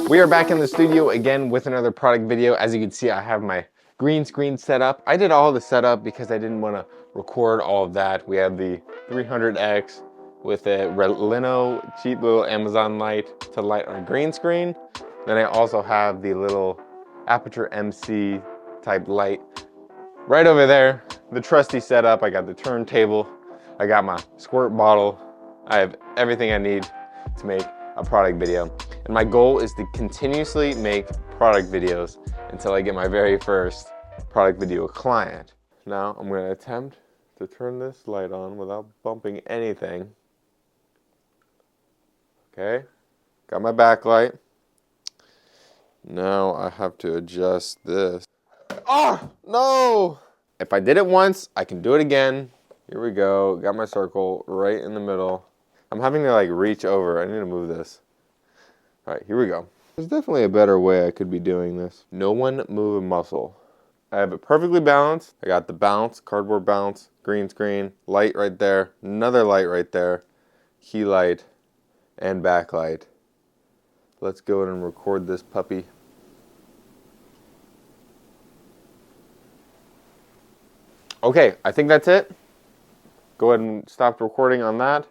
We are back in the studio again with another product video. As you can see, I have my green screen set up. I did all the setup because I didn't want to record all of that. We have the 300X with a Leno cheap little Amazon light to light our green screen. Then I also have the little Aperture MC type light right over there. The trusty setup. I got the turntable. I got my squirt bottle. I have everything I need to make a product video. And my goal is to continuously make product videos until I get my very first product video client. Now I'm going to attempt to turn this light on without bumping anything. Okay, got my backlight. Now I have to adjust this. Oh, no! If I did it once, I can do it again. Here we go, got my circle right in the middle. I'm having to like reach over. I need to move this. All right, here we go. There's definitely a better way I could be doing this. No one move a muscle. I have it perfectly balanced. I got the bounce, cardboard bounce, green screen, light right there, another light right there, key light, and backlight. Let's go ahead and record this puppy. Okay, I think that's it. Go ahead and stop recording on that.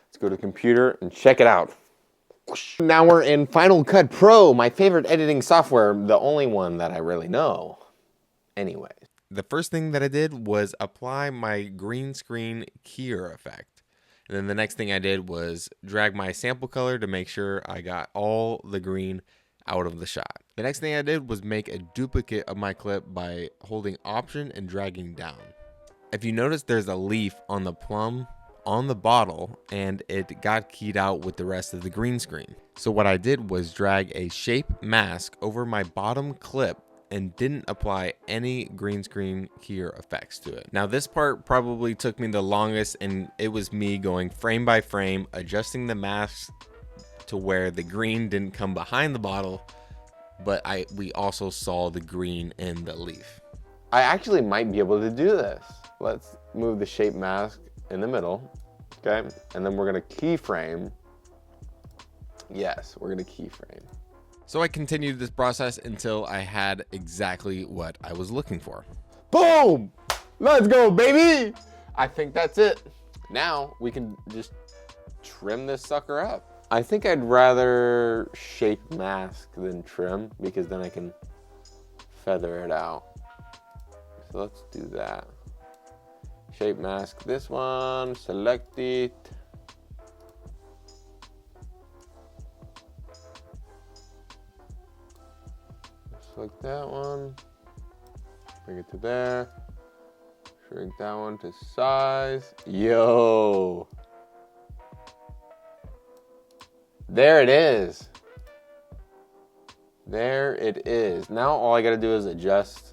Let's go to computer and check it out. Now we're in Final Cut Pro, my favorite editing software, the only one that I really know. Anyway. The first thing that I did was apply my green screen keyer effect. And then the next thing I did was drag my sample color to make sure I got all the green out of the shot. The next thing I did was make a duplicate of my clip by holding Option and dragging down. If you notice, there's a leaf on the plum on the bottle and it got keyed out with the rest of the green screen. So what I did was drag a shape mask over my bottom clip and didn't apply any green screen keyer effects to it. Now this part probably took me the longest, and it was me going frame by frame, adjusting the mask to where the green didn't come behind the bottle, but we also saw the green in the leaf. I actually might be able to do this. Let's move the shape mask in the middle, okay? And then we're gonna keyframe. Yes, we're gonna keyframe. So I continued this process until I had exactly what I was looking for. Boom! Let's go, baby! I think that's it. Now we can just trim this sucker up. I think I'd rather shape mask than trim because then I can feather it out. So let's do that. Shape mask this one, select it. Select that one, bring it to there, shrink that one to size. Yo! There it is. There it is. Now all I gotta do is adjust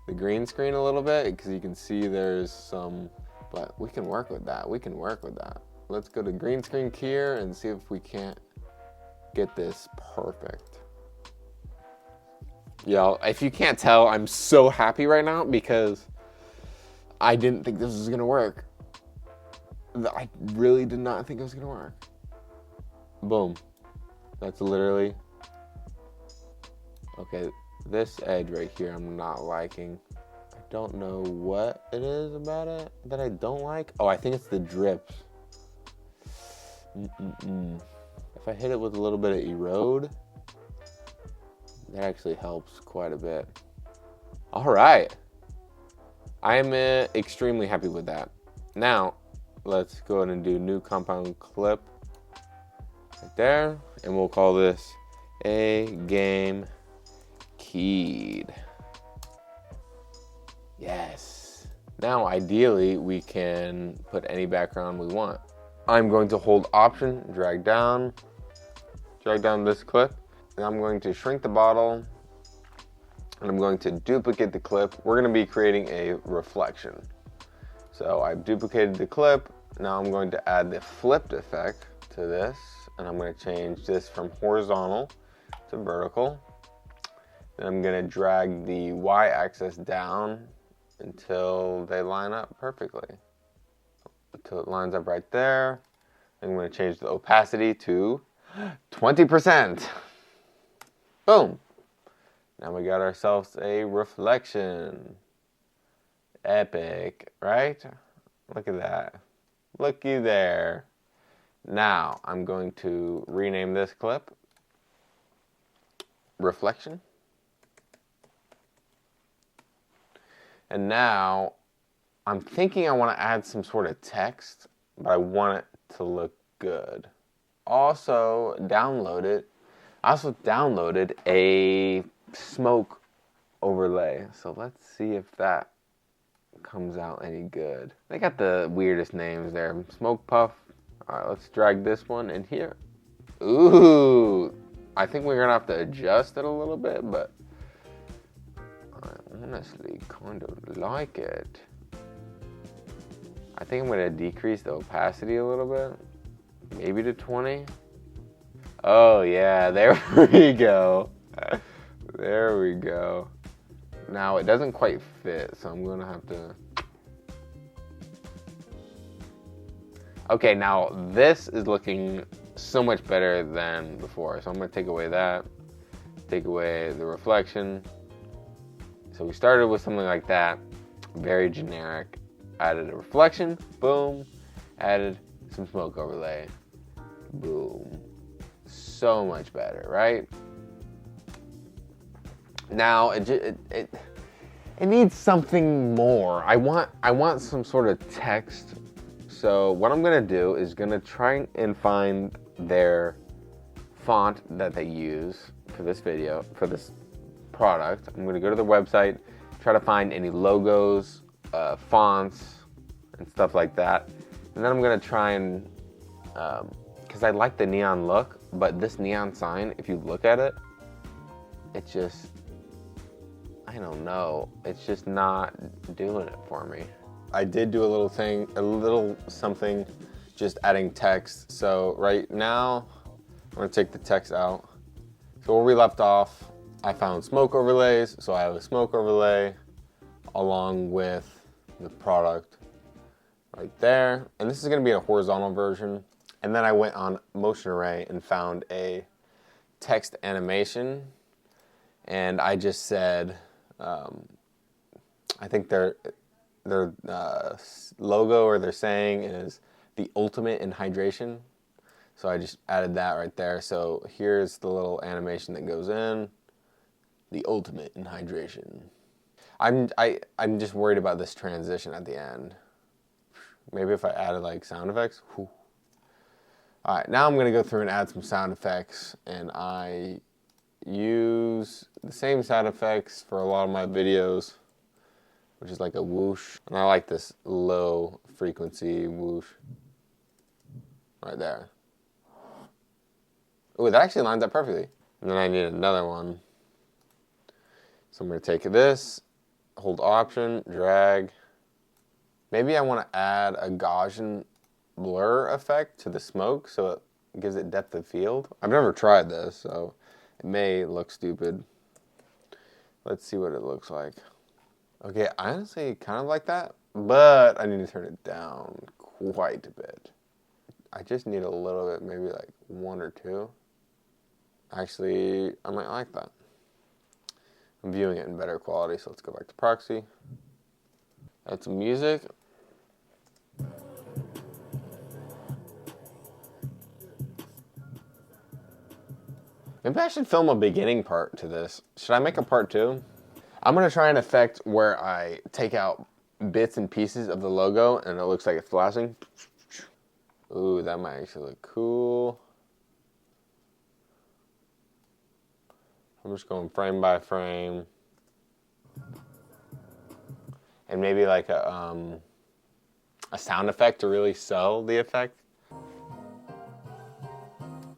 the green screen a little bit because you can see there's some, but we can work with that. We can work with that. Let's go to green screen keyer and see if we can't get this perfect. Yo, if you can't tell, I'm so happy right now because I didn't think this was gonna work. I really did not think it was gonna work. Boom. That's literally, okay, this edge right here I'm not liking. I don't know what it is about it that I don't like. Oh, I think it's the drips. If I hit it with a little bit of erode, that actually helps quite a bit. All right. I am extremely happy with that. Now, let's go ahead and do new compound clip right there. And we'll call this A Game Keyed. Yes. Now, ideally, we can put any background we want. I'm going to hold Option, drag down this clip. And I'm going to shrink the bottle, and I'm going to duplicate the clip. We're going to be creating a reflection. So I've duplicated the clip. Now I'm going to add the flipped effect to this, and I'm going to change this from horizontal to vertical. Then I'm going to drag the y-axis down until they line up perfectly. Until it lines up right there. I'm going to change the opacity to 20%. Boom. Now we got ourselves a reflection. Epic, right? Look at that. Looky there. Now I'm going to rename this clip reflection. And now I'm thinking I want to add some sort of text, but I want it to look good. Also downloaded a smoke overlay. So let's see if that comes out any good. They got the weirdest names there. Smoke puff. All right, let's drag this one in here. Ooh, I think we're gonna have to adjust it a little bit, but I honestly kind of like it. I think I'm gonna decrease the opacity a little bit, maybe to 20. Oh yeah, there we go. There we go. Now it doesn't quite fit, so I'm gonna have to. Okay, now this is looking so much better than before. So I'm gonna take away that, take away the reflection. So we started with something like that, very generic. Added a reflection, boom. Added some smoke overlay, boom. So much better, right? Now it needs something more. I want some sort of text. So what I'm gonna do is gonna try and find their font that they use for this video, for this product. I'm gonna go to their website, try to find any logos, fonts, and stuff like that. And then I'm gonna try and, because I like the neon look, but this neon sign, if you look at it, it just, I don't know, it's just not doing it for me. I did do a little something, just adding text. So right now, I'm gonna take the text out. So where we left off, I found smoke overlays. So I have a smoke overlay along with the product right there. And this is gonna be a horizontal version. And then I went on Motion Array and found a text animation. And I just said, I think their logo or their saying is the ultimate in hydration. So I just added that right there. So here's the little animation that goes in, the ultimate in hydration. I'm just worried about this transition at the end. Maybe if I added like sound effects. Whew. All right, now I'm gonna go through and add some sound effects, and I use the same sound effects for a lot of my videos, which is like a whoosh. And I like this low frequency whoosh right there. Ooh, that actually lines up perfectly. And then I need another one. So I'm gonna take this, hold Option, drag. Maybe I wanna add a Gaussian blur effect to the smoke so it gives it depth of field. I've never tried this, so it may look stupid. Let's see what it looks like. Okay, I honestly kind of like that, but I need to turn it down quite a bit. I just need a little bit, maybe like 1 or 2. Actually, I might like that. I'm viewing it in better quality, so let's go back to proxy. Add some music. Maybe I should film a beginning part to this. Should I make a part 2? I'm gonna try an effect where I take out bits and pieces of the logo and it looks like it's flashing. Ooh, that might actually look cool. I'm just going frame by frame. And maybe like a sound effect to really sell the effect.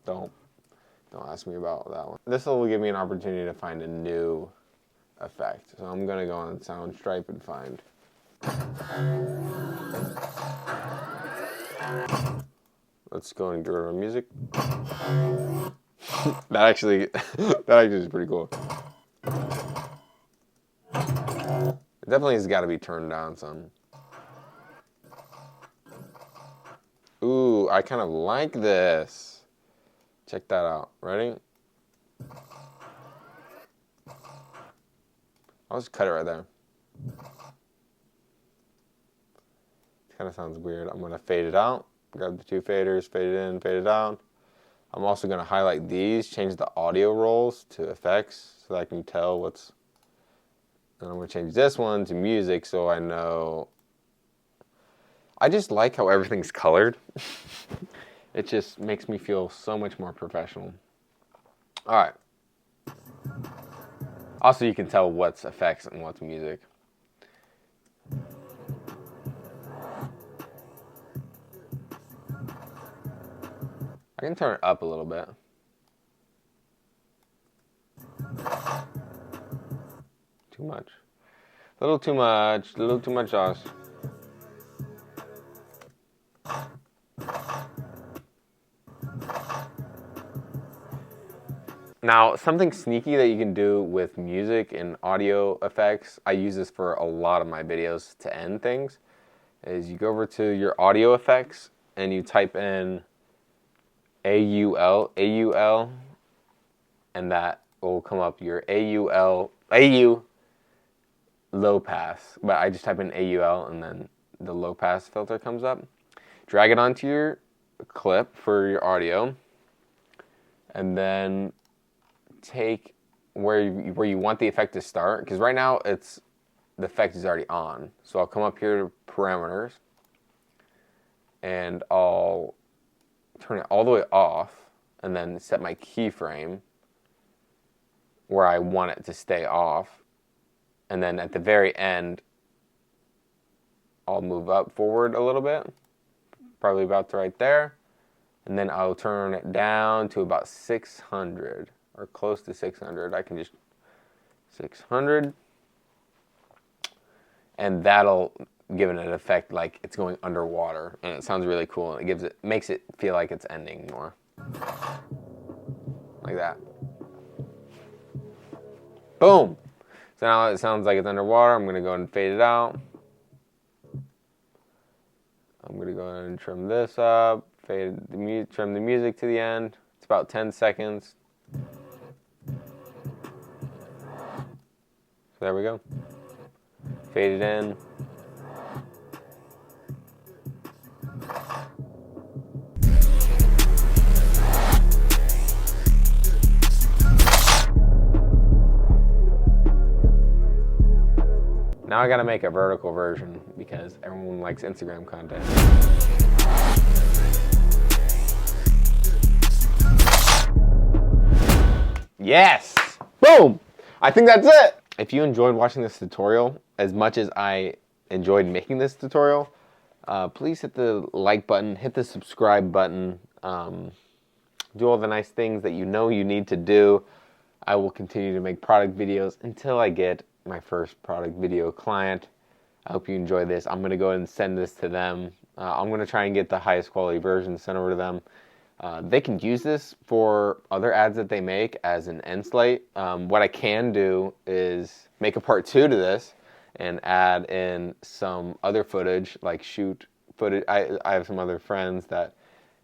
Don't ask me about that one. This will give me an opportunity to find a new effect. So I'm gonna go on Soundstripe and find. Let's go and get rid of music. that actually is pretty cool. It definitely has got to be turned down some. Ooh, I kind of like this. Check that out. Ready? I'll just cut it right there. Kind of sounds weird. I'm gonna fade it out. Grab the two faders, fade it in, fade it out. I'm also gonna highlight these, change the audio roles to effects so that I can tell what's. And I'm gonna change this one to music so I know. I just like how everything's colored. It just makes me feel so much more professional. All right. Also, you can tell what's effects and what's music. I can turn it up a little bit. Too much. A little too much. A little too much, Josh. Now, something sneaky that you can do with music and audio effects, I use this for a lot of my videos to end things, is you go over to your audio effects and you type in AUL, and that will come up your AU low pass. But I just type in AUL and then the low pass filter comes up. Drag it onto your clip for your audio, and then take where you want the effect to start, because right now the effect is already on. So I'll come up here to parameters and I'll turn it all the way off and then set my keyframe where I want it to stay off. And then at the very end, I'll move up forward a little bit, probably about to right there. And then I'll turn it down to about 600 or close to 600. I can just 600. And that'll give it an effect like it's going underwater, and it sounds really cool. And makes it feel like it's ending more, like that. Boom. So now it sounds like it's underwater. I'm gonna go ahead and fade it out. I'm gonna go ahead and trim this up, trim the music to the end. It's about 10 seconds. So there we go. Fade it in. Now I gotta make a vertical version because everyone likes Instagram content. Yes! Boom! I think that's it! If you enjoyed watching this tutorial as much as I enjoyed making this tutorial, please hit the like button, hit the subscribe button, do all the nice things that you know you need to do. I will continue to make product videos until I get my first product video client. I hope you enjoy this. I'm going to go ahead and send this to them. I'm going to try and get the highest quality version sent over to them. They can use this for other ads that they make as an end slate. What I can do is make a part 2 to this and add in some other footage, like shoot footage. I have some other friends that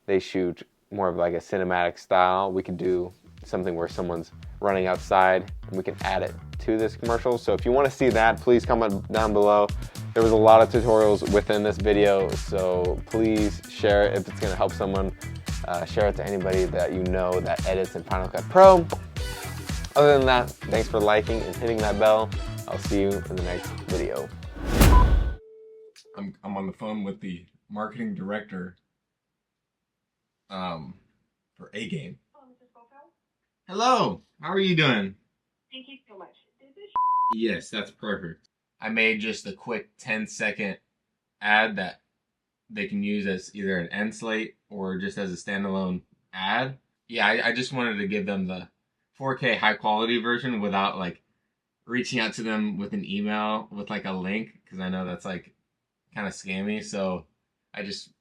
they shoot more of like a cinematic style. We could do something where someone's running outside and we can add it to this commercial. So if you want to see that, please comment down below. There was a lot of tutorials within this video, so please share it if it's going to help someone. Share it to anybody that you know that edits in Final Cut Pro. Other than that, thanks for liking and hitting that bell. I'll see you in the next video. I'm on the phone with the marketing director for A Game. Hello, how are you doing? Thank you so much. Is this Yes, that's perfect. I made just a quick 10-second ad that they can use as either an end slate or just as a standalone ad. Yeah, I just wanted to give them the 4K high quality version without like reaching out to them with an email with like a link, because I know that's like kind of scammy. So I just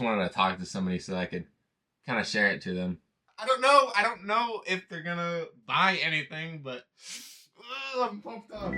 wanted to talk to somebody so I could kind of share it to them. I don't know if they're gonna buy anything, but I'm pumped up.